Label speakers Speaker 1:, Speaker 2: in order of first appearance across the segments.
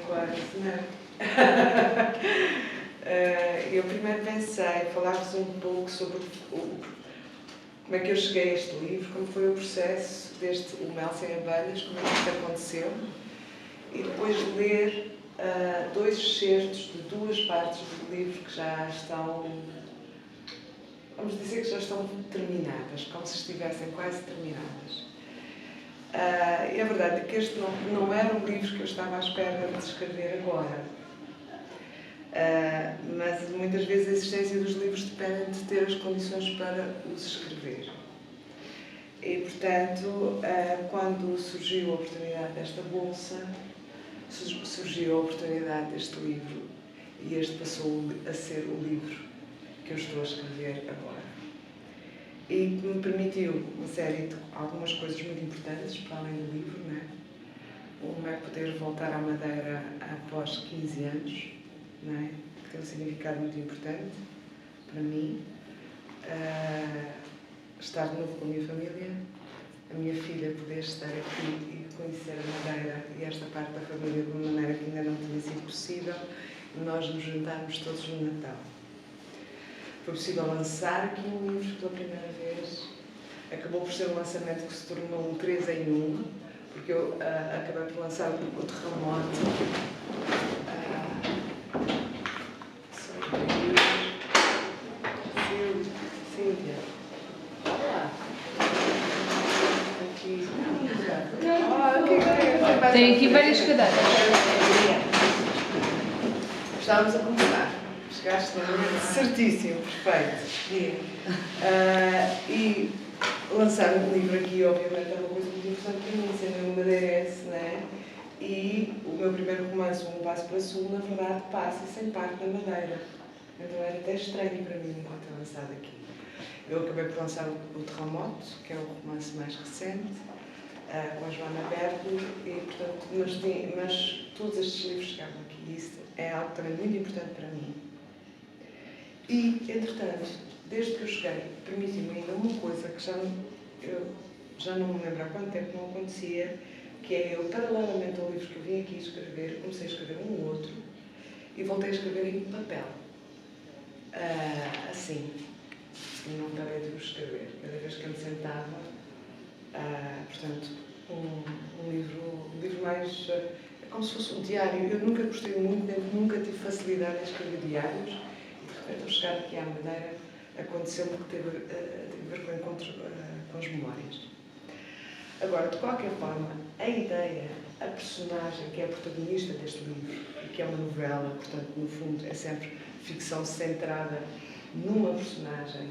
Speaker 1: quase, não é? Eu primeiro pensei, falar-vos um pouco sobre como é que eu cheguei a este livro, como foi o processo desde o Mel Sem Abelhas, como é que isto aconteceu, e depois ler 2 excertos de 2 partes do livro que já estão, vamos dizer que já estão terminadas, como se estivessem quase terminadas. É verdade que este não era um livro que eu estava à espera de escrever agora. Mas muitas vezes a existência dos livros depende de ter as condições para os escrever. E, portanto, quando surgiu a oportunidade desta bolsa, surgiu a oportunidade deste livro, e este passou a ser o livro que eu estou a escrever agora. E que me permitiu uma série de algumas coisas muito importantes, para além do livro, não é? Uma é poder voltar à Madeira após 15 anos, não é? Que tem um significado muito importante para mim. Estar de novo com a minha família, a minha filha poder estar aqui e conhecer a Madeira e esta parte da família de uma maneira que ainda não tinha sido possível, e nós nos juntarmos todos no Natal. Foi possível lançar aqui um livro pela primeira vez. Acabou por ser um lançamento que se tornou um 3 em 1, porque eu acabei por lançar o Terremoto. Cíntia. Olá.
Speaker 2: Tem aqui várias cadeiras.
Speaker 1: Estávamos a começar. Chegaste no momento certíssimo, perfeito. E lançar um livro aqui, obviamente, é uma coisa muito importante para mim, sendo uma madeirense, não é? E o meu primeiro romance, Um Passo para Sul, na verdade, passa sem parte da Madeira. Então era até estranho para mim enquanto é lançado aqui. Eu acabei por lançar o Terremoto, que é o romance mais recente, com a Joana Berto, e, portanto, mas todos estes livros chegaram aqui, e isso é algo também muito importante para mim. E, entretanto, desde que eu cheguei, permiti-me ainda uma coisa que eu já não me lembro há quanto tempo não acontecia, que é eu, paralelamente ao livro que eu vim aqui escrever, comecei a escrever um outro, e voltei a escrever em papel. Assim, não parei de o escrever. Cada vez que eu me sentava, portanto, um livro mais... é como se fosse um diário. Eu nunca gostei muito, nunca tive facilidade em escrever diários, e de repente, ao chegar aqui à Madeira, aconteceu-me que teve a ver com o encontro com as memórias. Agora, de qualquer forma, a ideia, a personagem que é a protagonista deste livro, e que é uma novela, portanto, no fundo, é sempre ficção centrada numa personagem,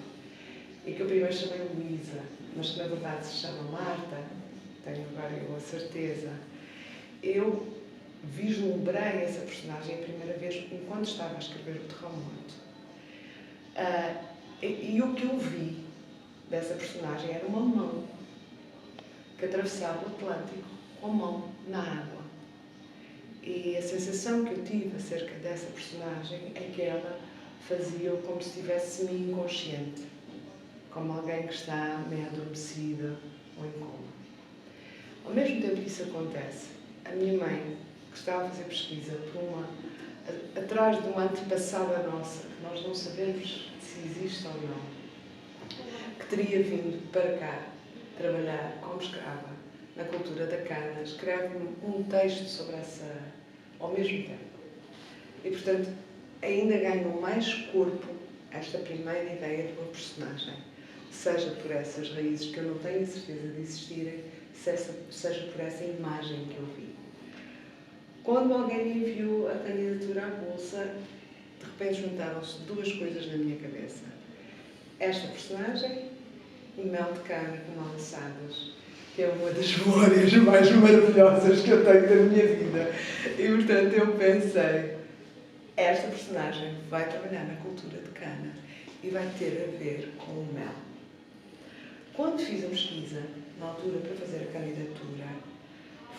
Speaker 1: e que eu primeiro chamei Luísa, mas que na verdade se chama Marta, tenho agora eu a certeza. Eu vislumbrei essa personagem a primeira vez enquanto estava a escrever o Terremoto. E o que eu vi dessa personagem era uma mão que atravessava o Atlântico com a mão na água. E a sensação que eu tive acerca dessa personagem é que ela fazia como se estivesse semi-inconsciente, como alguém que está meio adormecida ou em coma. Ao mesmo tempo que isso acontece, a minha mãe, que estava a fazer pesquisa atrás de uma antepassada nossa, que nós não sabemos se existe ou não, que teria vindo para cá trabalhar como escrava na cultura da cana, escreve um texto sobre essa, ao mesmo tempo. E, portanto, ainda ganhou mais corpo esta primeira ideia de uma personagem, seja por essas raízes que eu não tenho certeza de existirem, seja por essa imagem que eu vi. Quando alguém me enviou a candidatura à Bolsa, de repente juntaram-se 2 coisas na minha cabeça. Esta personagem e Mel de Cana com lançadas, que é uma das memórias mais maravilhosas que eu tenho da minha vida. E, portanto, eu pensei, esta personagem vai trabalhar na cultura de cana e vai ter a ver com o mel. Quando fiz a pesquisa, na altura para fazer a candidatura,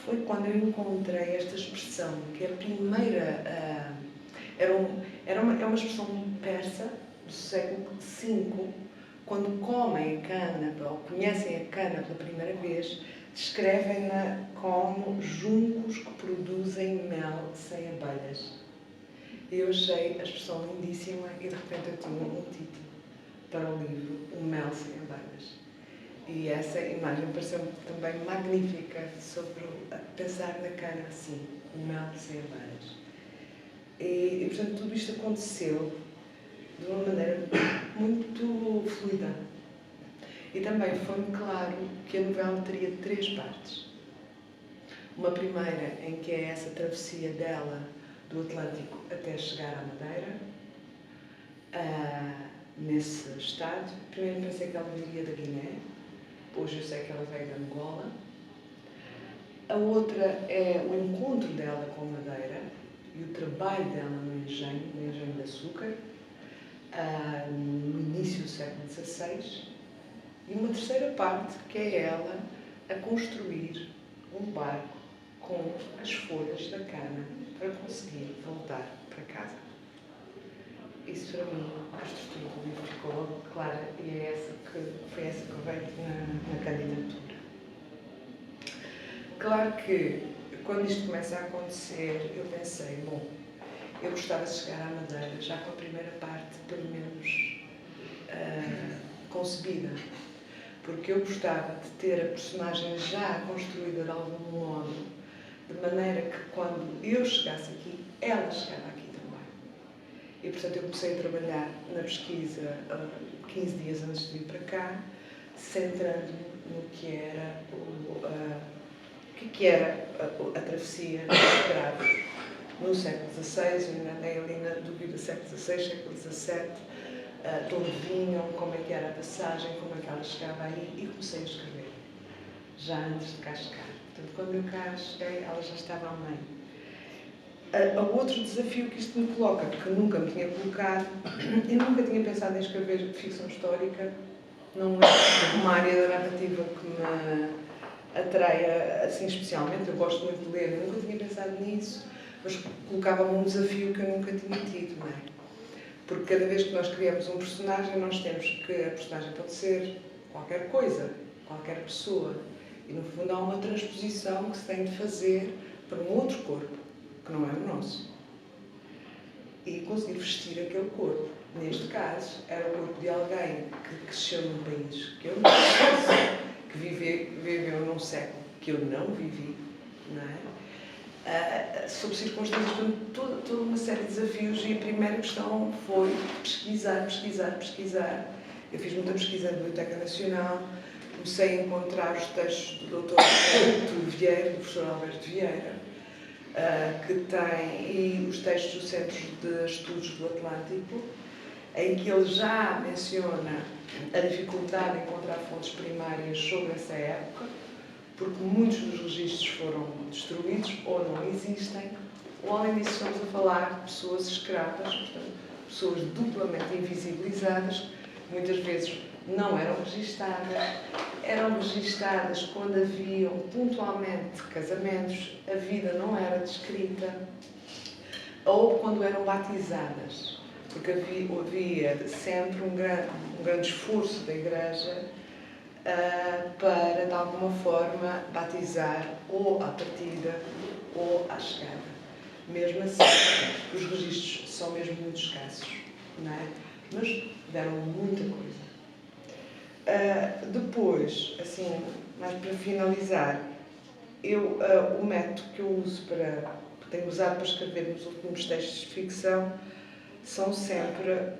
Speaker 1: foi quando eu encontrei esta expressão, que é a primeira... é uma expressão persa do século V, quando comem a cana, ou conhecem a cana pela primeira vez, descrevem-na como juncos que produzem mel sem abelhas. Eu achei a expressão lindíssima e de repente eu tinha um título para o livro, O Mel Sem Abelhas. E essa imagem pareceu-me também magnífica sobre pensar na cana assim, o mel sem abelhas. E portanto tudo isto aconteceu de uma maneira muito fluida. E também foi-me claro que a novela teria 3 partes. Uma primeira em que é essa travessia dela do Atlântico até chegar à Madeira, nesse estado. Primeiro pensei que ela viria da Guiné, hoje eu sei que ela veio da Angola. A outra é o encontro dela com a Madeira e o trabalho dela no engenho de açúcar, no início do século XVI. E uma terceira parte que é ela a construir um barco com as folhas da cana para conseguir voltar para casa. Isso para mim, a estrutura do livro ficou logo clara e foi essa que veio na candidatura. Claro que quando isto começa a acontecer, eu pensei, bom, eu gostava de chegar à Madeira já com a primeira parte pelo menos concebida. Porque eu gostava de ter a personagem já construída de algum modo, de maneira que quando eu chegasse aqui, ela chegava aqui também. E portanto eu comecei a trabalhar na pesquisa 15 dias antes de vir para cá, centrando-me no que era a travessia dos escravos no século XVI, eu andei ali na dúvida século XVI, século XVII, de onde vinham, como é que era a passagem, como é que ela chegava aí, e comecei a escrever, já antes de cá chegar. Portanto, quando eu cá cheguei, ela já estava a meio. O outro desafio que isto me coloca, que nunca me tinha colocado, eu nunca tinha pensado em escrever ficção histórica, não é uma área da narrativa que me atraia assim especialmente, eu gosto muito de ler, eu nunca tinha pensado nisso, mas colocava-me um desafio que eu nunca tinha tido, não é? Porque cada vez que nós criamos um personagem, nós temos que a personagem pode ser qualquer coisa, qualquer pessoa. E no fundo há uma transposição que se tem de fazer para um outro corpo, que não é o nosso. E conseguir vestir aquele corpo. Neste caso, era o corpo de alguém que cresceu num país que eu não conheço, que viveu num século que eu não vivi, não é? Sob circunstâncias, toda uma série de desafios, e a primeira questão foi pesquisar. Eu fiz muita pesquisa na Biblioteca Nacional, comecei a encontrar os textos do Dr. Alberto Vieira, do professor Alberto Vieira, que tem, e os textos do Centro de Estudos do Atlântico, em que ele já menciona a dificuldade de encontrar fontes primárias sobre essa época, porque muitos dos registros foram destruídos ou não existem, ou além disso estamos a falar de pessoas escravas, portanto, pessoas duplamente invisibilizadas, muitas vezes não eram registadas quando haviam pontualmente casamentos, a vida não era descrita, ou quando eram batizadas, porque havia sempre um grande esforço da Igreja para, de alguma forma, batizar ou à partida ou à chegada. Mesmo assim, os registros são mesmo muito escassos, não é? Mas deram muita coisa. Depois, assim, mais para finalizar, o método que eu uso que tenho usado para escrever nos últimos textos de ficção são sempre...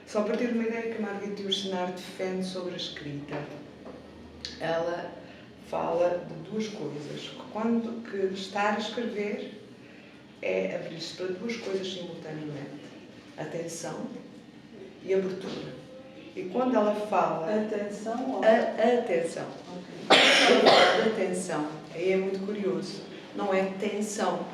Speaker 1: Só a partir de uma ideia que a Margarita Yourcenar defende sobre a escrita. Ela fala de 2 coisas. Que estar a escrever é abrir-se para 2 coisas simultaneamente. Atenção e abertura. E quando ela fala...
Speaker 3: Atenção ou...
Speaker 1: Atenção.
Speaker 3: Okay.
Speaker 1: Quando ela fala de atenção, aí é muito curioso. Não é tensão.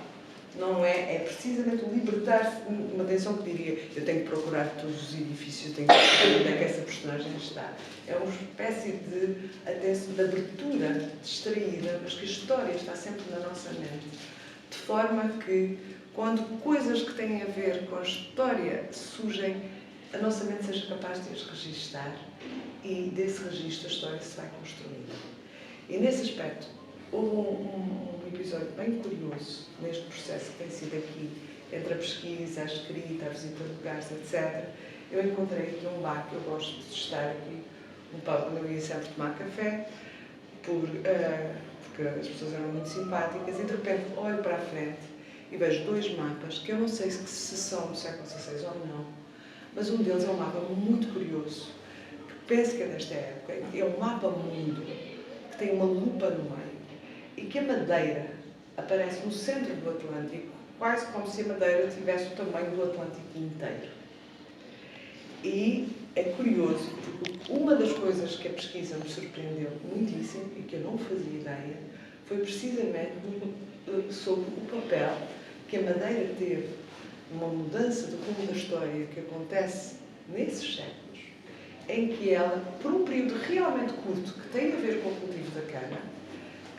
Speaker 1: Não é precisamente o libertar-se de uma tensão que diria eu tenho que procurar todos os edifícios, tenho que saber onde é que essa personagem está. É uma espécie de atenção, de abertura distraída, mas que a história está sempre na nossa mente. De forma que, quando coisas que têm a ver com a história surgem, a nossa mente seja capaz de as registar e desse registro a história se vai construindo. E nesse aspecto, houve um episódio bem curioso neste processo que tem sido aqui, entre a pesquisa, a escrita, a visita de lugares, etc. Eu encontrei aqui um bar que eu gosto de estar aqui, um pub onde eu ia sempre tomar café, porque as pessoas eram muito simpáticas, e de repente olho para a frente e vejo dois mapas, que eu não sei se são do século XVI ou não, mas um deles é um mapa muito curioso, que penso que é desta época, é um mapa mundo, que tem uma lupa no meio, e que a Madeira aparece no centro do Atlântico, quase como se a Madeira tivesse o tamanho do Atlântico inteiro. E é curioso, porque uma das coisas que a pesquisa me surpreendeu muitíssimo, e que eu não fazia ideia, foi precisamente sobre o papel que a Madeira teve numa mudança do rumo da história que acontece nesses séculos, em que ela, por um período realmente curto, que tem a ver com o cultivo da cana,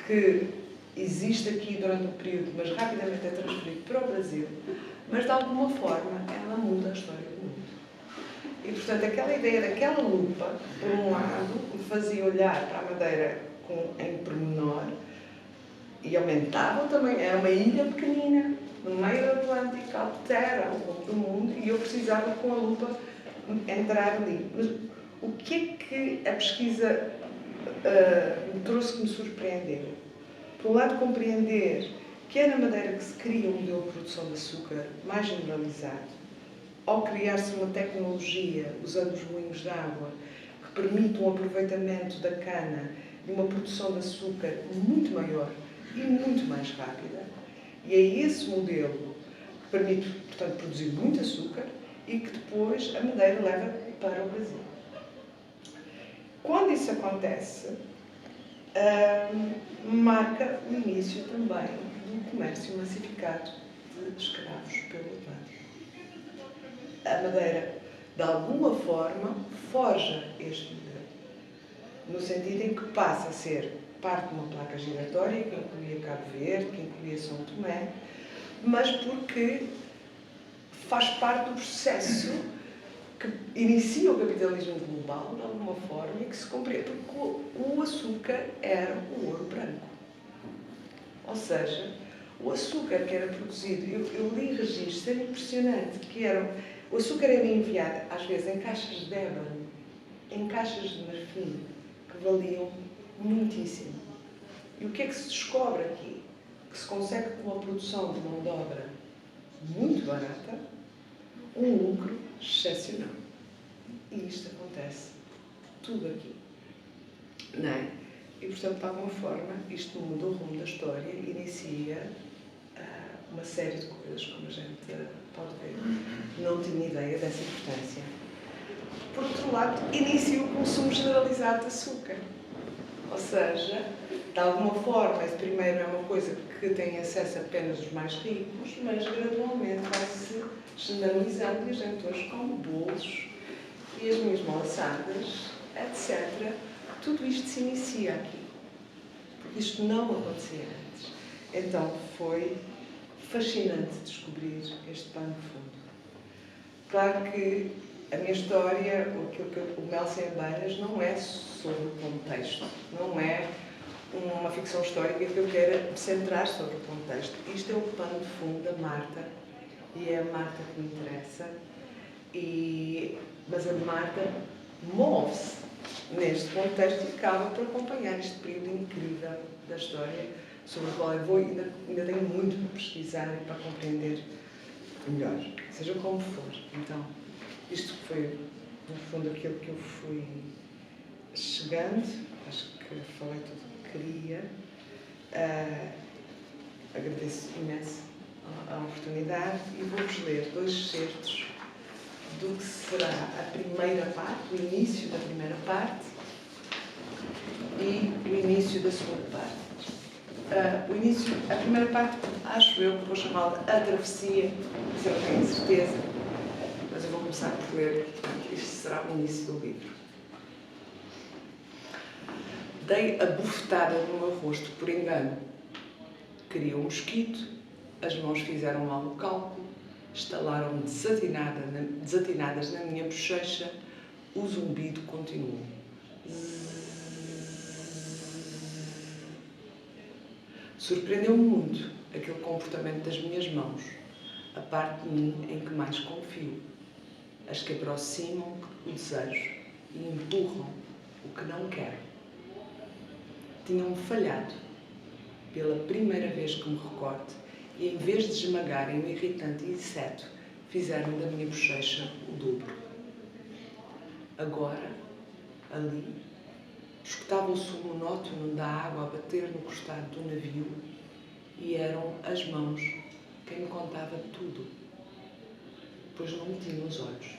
Speaker 1: que existe aqui durante um período, mas rapidamente é transferido para o Brasil, mas de alguma forma ela muda a história do mundo. E, portanto, aquela ideia daquela lupa, por um lado, me fazia olhar para a Madeira em pormenor e aumentava também. Era uma ilha pequenina, no meio do Atlântico, altera o rumo do mundo, e eu precisava, com a lupa, entrar ali. Mas o que é que a pesquisa me trouxe que me surpreendeu? Por um lado, compreender que é na Madeira que se cria um modelo de produção de açúcar mais generalizado, ao criar-se uma tecnologia, usando os moinhos de água, que permite um aproveitamento da cana e uma produção de açúcar muito maior e muito mais rápida. E é esse modelo que permite, portanto, produzir muito açúcar e que depois a Madeira leva para o Brasil. Quando isso acontece, marca o início também do comércio massificado de escravos pelo Atlântico. A Madeira, de alguma forma, forja este modelo, no sentido em que passa a ser parte de uma placa giratória que incluía Cabo Verde, que incluía São Tomé, mas porque faz parte do processo que inicia o capitalismo global, de alguma forma, e que se compreende, porque o açúcar era o ouro branco. Ou seja, o açúcar que era produzido, eu li registros, era impressionante, que o açúcar era enviado, às vezes, em caixas de ébano, em caixas de marfim, que valiam muitíssimo. E o que é que se descobre aqui? Que se consegue, com a produção de mão de obra muito barata, um lucro excepcional. E isto acontece tudo aqui. Não é? E, portanto, de alguma forma, isto muda o rumo da história e inicia uma série de coisas, como a gente pode ver. Não tinha ideia dessa importância. Por outro lado, inicia o consumo generalizado de açúcar. Ou seja, de alguma forma, esse primeiro é uma coisa que tem acesso apenas os mais ricos, mas gradualmente vai-se generalizando, e a gente hoje come bolos e as minhas malaçadas, etc. Tudo isto se inicia aqui, porque isto não acontecia antes. Então foi fascinante descobrir este pano de fundo. Claro que a minha história, aquilo que o Mel Sem Abelhas, não é sobre o contexto, não é uma ficção histórica que eu queira me centrar sobre o contexto. Isto é o pano de fundo da Marta, e é a Marta que me interessa, mas a Marta move-se neste contexto e acaba por acompanhar este período incrível da história, sobre o qual eu ainda tenho muito para pesquisar e para compreender melhor, seja como for. Então, isto foi, no fundo, aquilo que eu fui chegando. Acho que falei tudo o que queria. Agradeço imenso a oportunidade e vou-vos ler 2 excertos do que será a primeira parte, o início da primeira parte e o início da segunda parte. A primeira parte, acho eu que vou chamá-la A Travessia, mas eu não tenho certeza, mas eu vou começar por ler, portanto, isto será o início do livro. Dei a bufetada no meu rosto por engano. Queria um mosquito, as mãos fizeram mal o cálculo, estalaram desatinadas na minha bochecha, o zumbido continuou. Surpreendeu-me muito aquele comportamento das minhas mãos, a parte de mim em que mais confio, as que aproximam o desejo e empurram o que não quero. Tinham-me falhado, pela primeira vez que me recordo, e em vez de esmagarem o irritante inseto, fizeram da minha bochecha o dobro. Agora, ali, escutava o som monótono da água a bater no costado do navio e eram as mãos quem me contava tudo, pois não me tinham os olhos.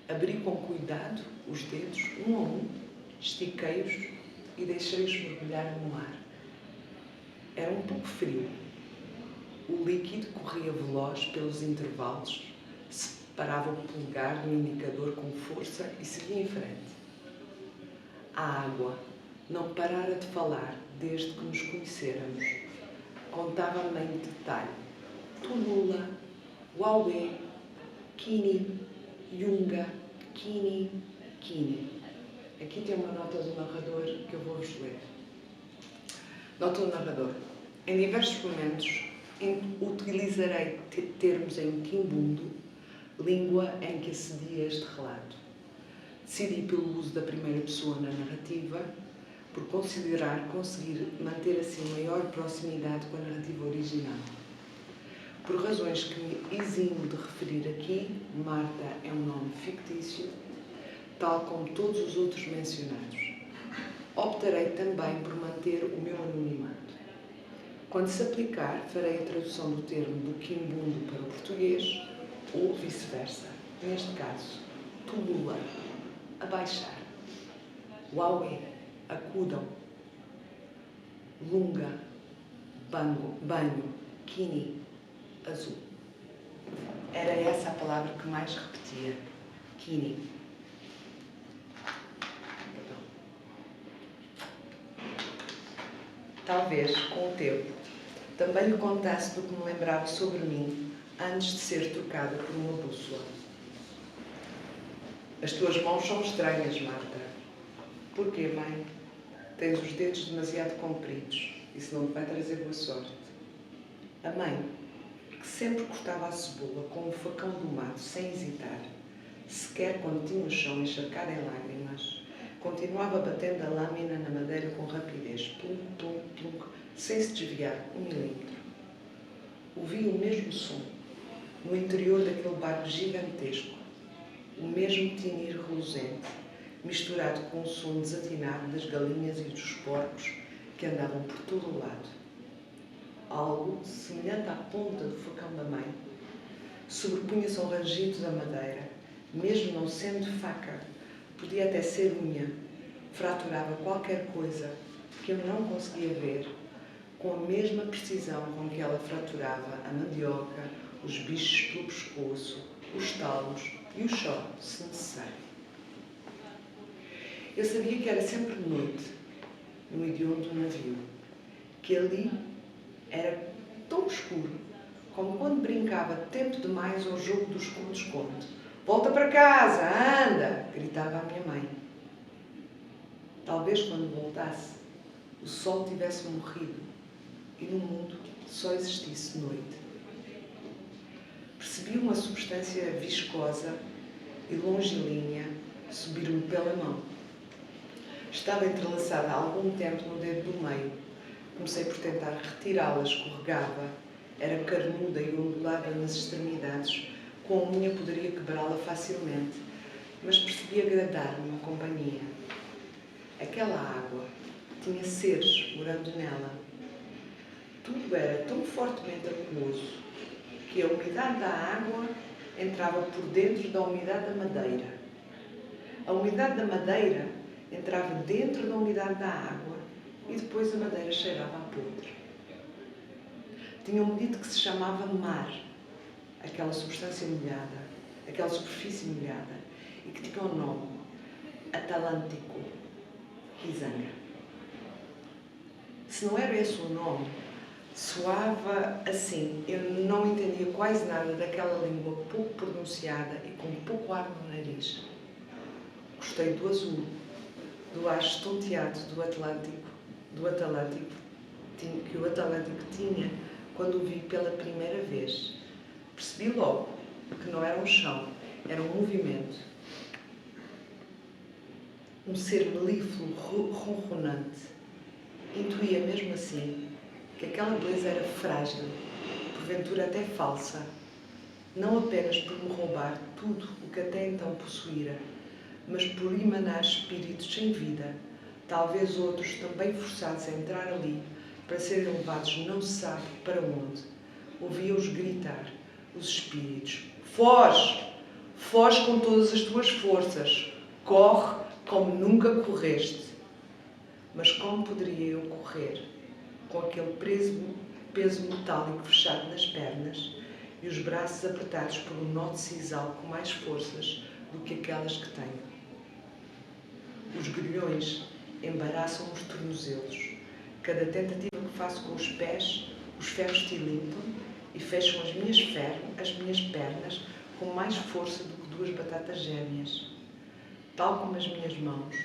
Speaker 1: Abri com cuidado os dedos, um a um, estiquei-os e deixei-os mergulhar no mar. Era um pouco frio. O líquido corria veloz pelos intervalos, separava o polegar do indicador com força e seguia em frente. A água não parara de falar desde que nos conhecéramos. Contava-me em detalhe. Tulula, Uauê, Kini, Yunga, Kini, Kini. Aqui tem uma nota do narrador que eu vou-vos ler. Nota do narrador. Em diversos momentos utilizarei termos em quimbundo, língua em que acedia este relato. Decidi pelo uso da primeira pessoa na narrativa, por considerar conseguir manter assim maior proximidade com a narrativa original. Por razões que me eximo de referir aqui, Marta é um nome fictício, tal como todos os outros mencionados. Optarei também por manter o meu anonimato. Quando se aplicar, farei a tradução do termo do quimbundo para o português ou vice-versa. Neste caso, tulula, abaixar. Uauê, acudam. Lunga, banho. Kini, azul. Era essa a palavra que mais repetia. Kini. Talvez, com o tempo, também lhe contasse do que me lembrava sobre mim antes de ser trocada por uma bússola. As tuas mãos são estranhas, Marta. Porquê, mãe? Tens os dedos demasiado compridos. Isso não te vai trazer boa sorte. A mãe, que sempre cortava a cebola com o facão do mato sem hesitar, sequer quando tinha o chão encharcado em lágrimas, continuava batendo a lâmina na madeira com rapidez, plum, plum, plum, sem se desviar 1 milímetro. Ouvi o mesmo som, no interior daquele barco gigantesco, o mesmo tinir reluzente, misturado com o som desatinado das galinhas e dos porcos que andavam por todo o lado. Algo semelhante à ponta do facão da mãe sobrepunha-se ao rangido da madeira, mesmo não sendo faca, podia até ser unha, fraturava qualquer coisa que eu não conseguia ver, com a mesma precisão com que ela fraturava a mandioca, os bichos pelo pescoço, os talos e o chó, se necessário. Eu sabia que era sempre de noite, no idioma do navio, que ali era tão escuro como quando brincava tempo demais ao jogo do esconde-esconde. Volta para casa, anda! Gritava a minha mãe. Talvez quando voltasse, o sol tivesse morrido e no mundo só existisse noite. Percebi uma substância viscosa e longilínea subir-me pela mão. Estava entrelaçada há algum tempo no dedo do meio. Comecei por tentar retirá-la, escorregava. Era carnuda e ondulada nas extremidades. Com a unha poderia quebrá-la facilmente, mas percebi agradar-me uma companhia. Aquela água tinha seres morando nela. Tudo era tão fortemente aquoso que a umidade da água entrava por dentro da umidade da madeira. A umidade da madeira entrava dentro da umidade da água e depois a madeira cheirava a podre. Tinham-me dito que se chamava mar, aquela substância molhada, aquela superfície molhada, e que tinha o nome Atlântico Kisanga. Se não era esse o nome, soava assim. Eu não entendia quase nada daquela língua pouco pronunciada e com pouco ar no nariz. Gostei do azul, do ar estonteado do Atlântico, que o Atlântico tinha quando o vi pela primeira vez. Percebi logo que não era um chão, era um movimento. Um ser melífluo, ronronante. Intuía mesmo assim que aquela beleza era frágil, porventura até falsa, não apenas por me roubar tudo o que até então possuíra, mas por emanar espíritos sem vida, talvez outros também forçados a entrar ali para serem levados não se sabe para onde. Ouvia-os gritar, os espíritos: foge! Foge com todas as tuas forças! Corre como nunca correste! Mas como poderia eu correr com aquele peso metálico fechado nas pernas e os braços apertados por um nó de sisal com mais forças do que aquelas que tenho? Os grilhões embaraçam os tornozelos. Cada tentativa que faço com os pés, os ferros tilimpam e fecham as minhas pernas com mais força do que duas batatas gêmeas. Tal como as minhas mãos,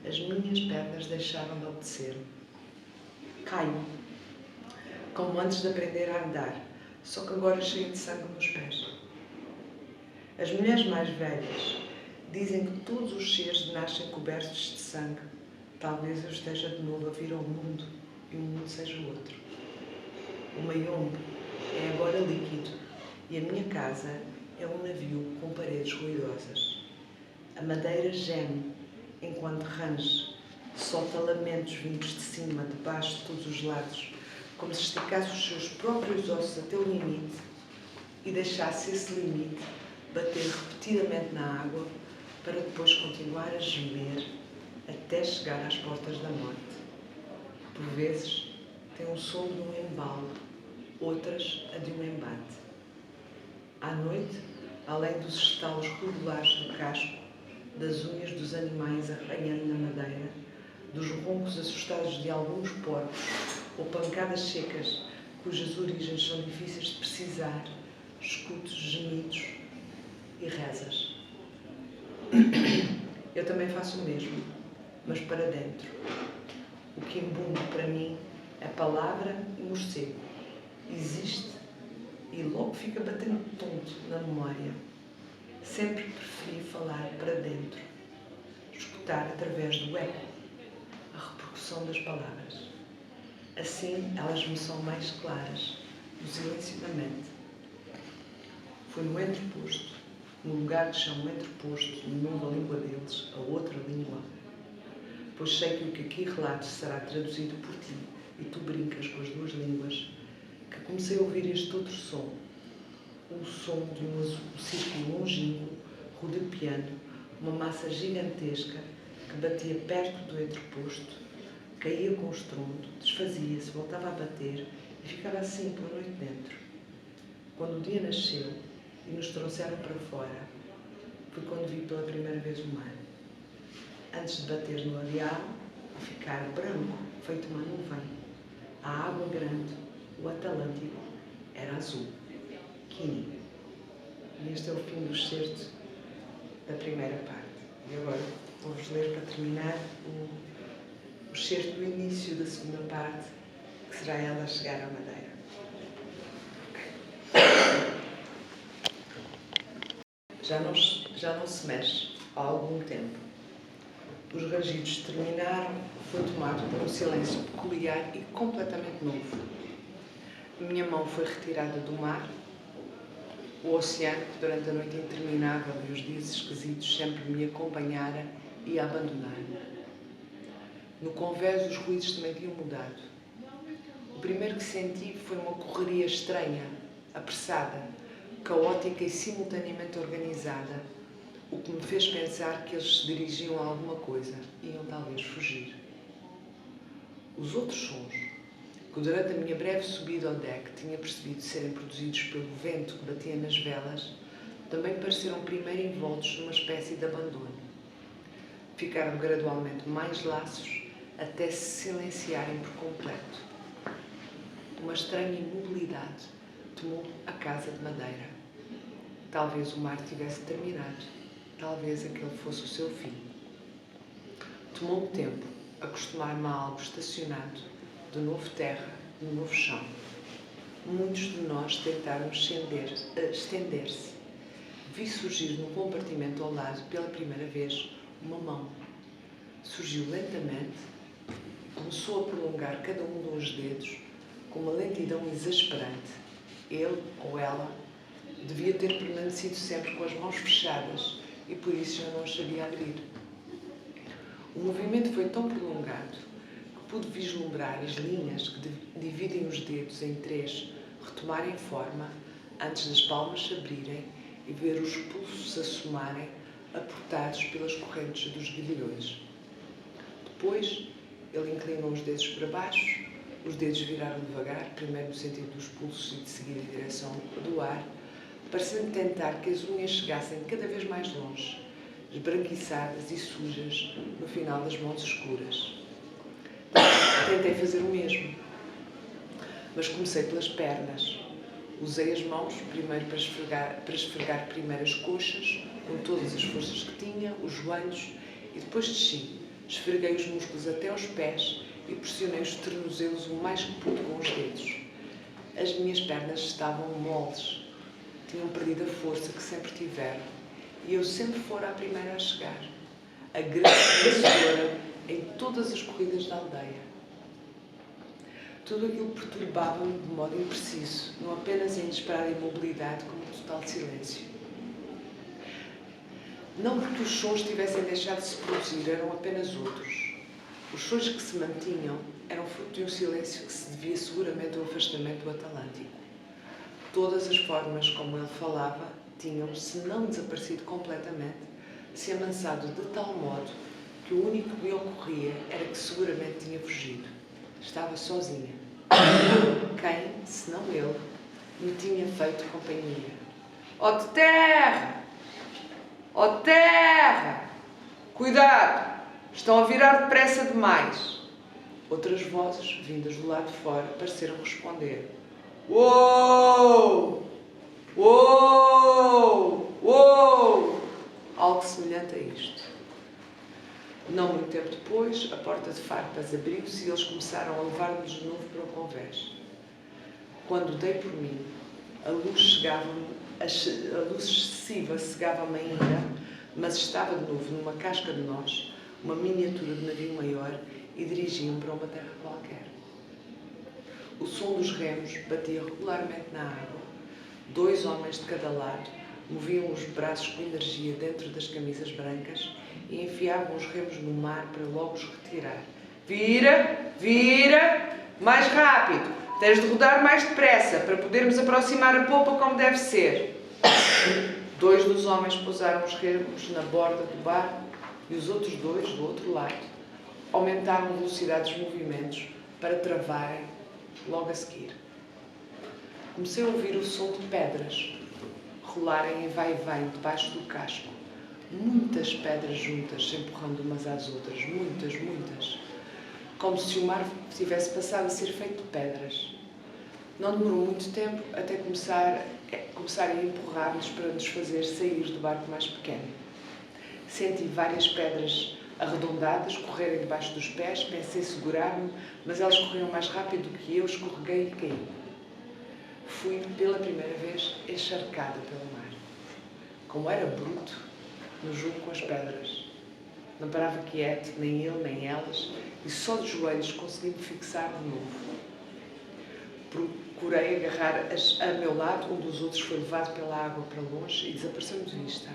Speaker 1: as minhas pernas deixaram de obedecer-me. Caio, como antes de aprender a andar, só que agora cheio de sangue nos pés. As mulheres mais velhas dizem que todos os seres nascem cobertos de sangue. Talvez eu esteja de novo a vir ao mundo e o mundo seja outro. O Mayombe é agora líquido e a minha casa é um navio com paredes ruidosas. A madeira geme enquanto range, solta lamentos vindos de cima, de baixo, de todos os lados, como se esticasse os seus próprios ossos até o limite e deixasse esse limite bater repetidamente na água para depois continuar a gemer até chegar às portas da morte. Por vezes tem o som de um embalo, outras a de um embate. À noite, além dos estalos regulares do casco, das unhas dos animais arranhando na madeira, dos roncos assustados de alguns porcos ou pancadas secas cujas origens são difíceis de precisar, escuto gemidos e rezas. Eu também faço o mesmo, mas para dentro. O quimbundo, para mim, é palavra e morcego. Existe e logo fica batendo tonto na memória. Sempre preferi falar para dentro, escutar através do eco, a repercussão das palavras. Assim, elas me são mais claras, no silêncio da mente. Foi no entreposto, no lugar que chamam entreposto, no nome da língua deles, a outra língua. Pois sei que o que aqui relato será traduzido por ti, e tu brincas com as duas línguas, que comecei a ouvir este outro som, o som de um círculo longínquo, rodopiando, uma massa gigantesca que batia perto do entreposto, caía com estrondo, desfazia-se, voltava a bater e ficava assim pela noite dentro. Quando o dia nasceu e nos trouxeram para fora, foi quando vi pela primeira vez o mar. Antes de bater no areal e ficar branco, feito uma nuvem, a água grande, o Atlântico, era azul. Kini. E este é o fim do excerto da primeira parte. E agora vou-vos ler para terminar o excerto do início da segunda parte, que será ela chegar à Madeira. Já não se mexe há algum tempo. Os rangidos terminaram, foi tomado por um silêncio peculiar e completamente novo. A minha mão foi retirada do mar. O oceano, que durante a noite interminável e os dias esquisitos sempre me acompanhara, ia abandonar-me. No convés, os ruídos também tinham mudado. O primeiro que senti foi uma correria estranha, apressada, caótica e simultaneamente organizada, o que me fez pensar que eles se dirigiam a alguma coisa, iam talvez fugir. Os outros sons, que durante a minha breve subida ao deck tinha percebido serem produzidos pelo vento que batia nas velas, também pareceram primeiro envoltos numa espécie de abandono. Ficaram gradualmente mais laços até se silenciarem por completo. Uma estranha imobilidade tomou a casa de madeira. Talvez o mar tivesse terminado, talvez aquele fosse o seu fim. Tomou-me tempo acostumar-me a algo estacionado, de novo terra, de novo chão. Muitos de nós tentaram estender-se. Vi surgir no compartimento ao lado, pela primeira vez, uma mão. Surgiu lentamente, começou a prolongar cada um dos dedos com uma lentidão exasperante. Ele ou ela devia ter permanecido sempre com as mãos fechadas e por isso já não as sabia abrir. O movimento foi tão prolongado que pude vislumbrar as linhas que dividem os dedos em três retomarem forma antes das palmas se abrirem e ver os pulsos se assomarem aportados pelas correntes dos guilhões. Depois, ele inclinou os dedos para baixo, os dedos viraram devagar, primeiro no sentido dos pulsos e de seguir em direção do ar, parecendo tentar que as unhas chegassem cada vez mais longe, esbranquiçadas e sujas no final das mãos escuras. Tentei fazer o mesmo, mas comecei pelas pernas. Usei as mãos primeiro para esfregar primeiro as coxas, com todas as forças que tinha, os joelhos, e depois desci. Esfreguei os músculos até aos pés e pressionei os tornozelos o mais que pude com os dedos. As minhas pernas estavam moles, tinham perdido a força que sempre tiveram, e eu sempre fora a primeira a chegar, a grande vencedora em todas as corridas da aldeia. Tudo aquilo perturbava-me de modo impreciso, não apenas em inesperada imobilidade, como em total silêncio. Não porque os sons tivessem deixado de se produzir, eram apenas outros. Os sons que se mantinham eram fruto de um silêncio que se devia seguramente ao afastamento do Atlântico. Todas as formas como ele falava tinham, se não desaparecido completamente, se amansado de tal modo que o único que me ocorria era que seguramente tinha fugido. Estava sozinha. Quem, senão ele, me tinha feito companhia? Ó de terra! Ó terra! Cuidado! Estão a virar depressa demais. Outras vozes, vindas do lado de fora, pareceram responder. Uou! Uou! Uou! Algo semelhante a isto. Não muito tempo depois, a porta de farpas abriu-se e eles começaram a levar-nos de novo para o convés. Quando dei por mim, a luz excessiva cegava-me ainda, mas estava de novo numa casca de nós, uma miniatura de navio maior, e dirigiam para uma terra qualquer. O som dos remos batia regularmente na água. 2 homens de cada lado moviam os braços com energia dentro das camisas brancas e enfiavam os remos no mar para logo os retirar. Vira! Vira! Mais rápido! Tens de rodar mais depressa para podermos aproximar a popa como deve ser. 2 dos homens pousaram os remos na borda do barco e os outros 2, do outro lado, aumentaram a velocidade dos movimentos para travarem logo a seguir. Comecei a ouvir o som de pedras rolarem em vai e vem debaixo do casco. Muitas pedras juntas, se empurrando umas às outras. Muitas, muitas. Como se o mar tivesse passado a ser feito de pedras. Não demorou muito tempo até começarem a empurrar-nos para nos fazer sair do barco mais pequeno. Senti várias pedras arredondadas correrem debaixo dos pés, pensei segurar-me, mas elas corriam mais rápido do que eu, escorreguei e caí. Fui, pela primeira vez, encharcada pelo mar. Como era bruto, no jogo com as pedras. Não parava quieto, nem ele, nem elas, e só de joelhos consegui-me fixar de novo. Procurei agarrar a meu lado, um dos outros foi levado pela água para longe e desapareceu de vista.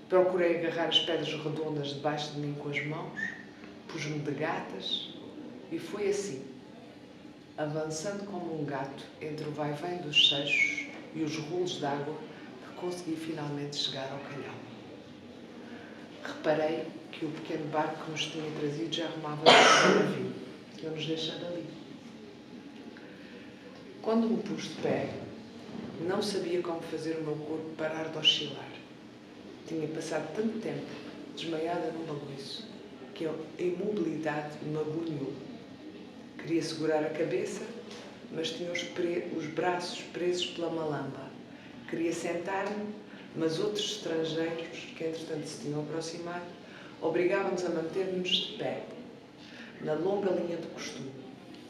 Speaker 1: Procurei agarrar as pedras redondas debaixo de mim com as mãos, pus-me de gatas e foi assim, avançando como um gato entre o vai-vém dos seixos e os rolos d'água, que consegui finalmente chegar ao calhau. Reparei que o pequeno barco que nos tinha trazido já arrumava o navio. Tínhamos deixado ali. Quando me pus de pé, não sabia como fazer o meu corpo parar de oscilar. Tinha passado tanto tempo desmaiada num balanço que a imobilidade me agoniou. Queria segurar a cabeça, mas tinha os braços presos pela malamba. Queria sentar-me, mas outros estrangeiros, que entretanto se tinham aproximado, obrigavam-nos a manter-nos de pé, na longa linha do costume.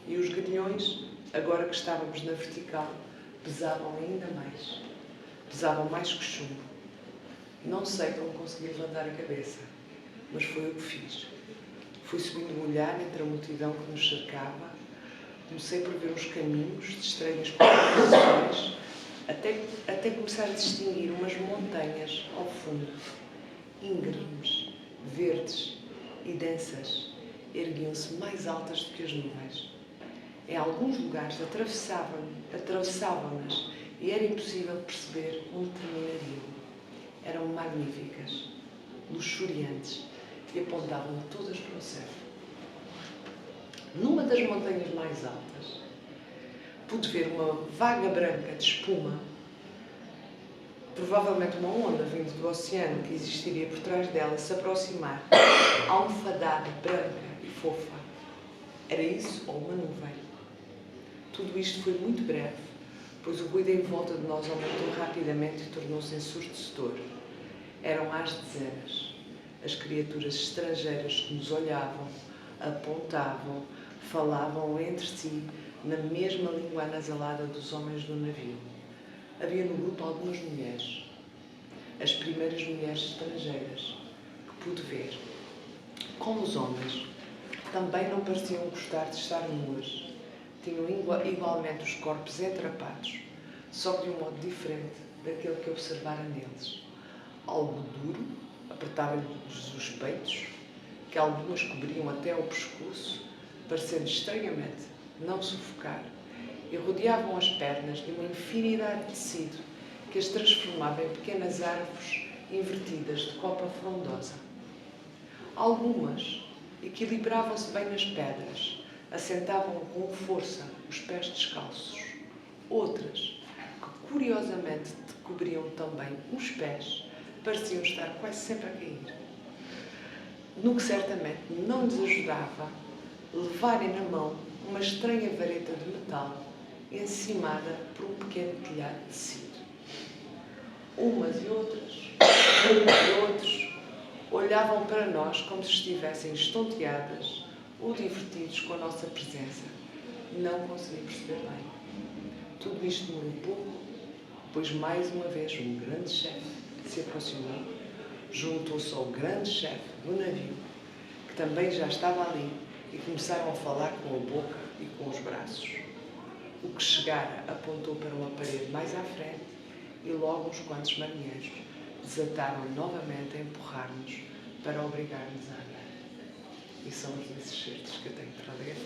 Speaker 1: E os grilhões, agora que estávamos na vertical, pesavam ainda mais. Pesavam mais que chumbo. Não sei como consegui levantar a cabeça, mas foi o que fiz. Fui subindo o olhar entre a multidão que nos cercava, comecei por ver os caminhos de estranhas composições, até começar a distinguir umas montanhas ao fundo, íngremes, verdes e densas, erguiam-se mais altas do que as nuvens. Em alguns lugares atravessavam-nas e era impossível perceber onde terminariam. Eram magníficas, luxuriantes e apontavam todas para o céu. Numa das montanhas mais altas, pude ver uma vaga branca de espuma, provavelmente uma onda vindo do oceano que existiria por trás dela, se aproximar, almofadada, branca e fofa. Era isso ou uma nuvem? Tudo isto foi muito breve, pois o ruído em volta de nós aumentou rapidamente e tornou-se ensurdecedor. Eram às dezenas as criaturas estrangeiras que nos olhavam, apontavam, falavam entre si na mesma língua anasalada dos homens do navio. Havia no grupo algumas mulheres, as primeiras mulheres estrangeiras que pude ver. Como os homens, também não pareciam gostar de estar nuas. Tinham igualmente os corpos entrapados, só que de um modo diferente daquele que observara neles. Algo duro, apertava-lhes os peitos, que algumas cobriam até ao pescoço, parecendo estranhamente não sufocar, e rodeavam as pernas de uma infinidade de tecido que as transformava em pequenas árvores invertidas de copa frondosa. Algumas equilibravam-se bem nas pedras, assentavam com força os pés descalços. Outras, que curiosamente cobriam também os pés, pareciam estar quase sempre a cair. No que certamente não lhes ajudava levarem na mão uma estranha vareta de metal encimada por um pequeno telhado de tecido. Umas e outros olhavam para nós como se estivessem estonteadas ou divertidos com a nossa presença. Não consegui perceber bem. Tudo isto demorou pouco, pois mais uma vez um grande chefe se aproximou, juntou-se ao grande chefe do navio, que também já estava ali, e começaram a falar com a boca e com os braços. O que chegara apontou para uma parede mais à frente e logo uns quantos marinheiros desataram novamente a empurrar-nos para obrigar-nos a andar. E são os desses certos que eu tenho para ler.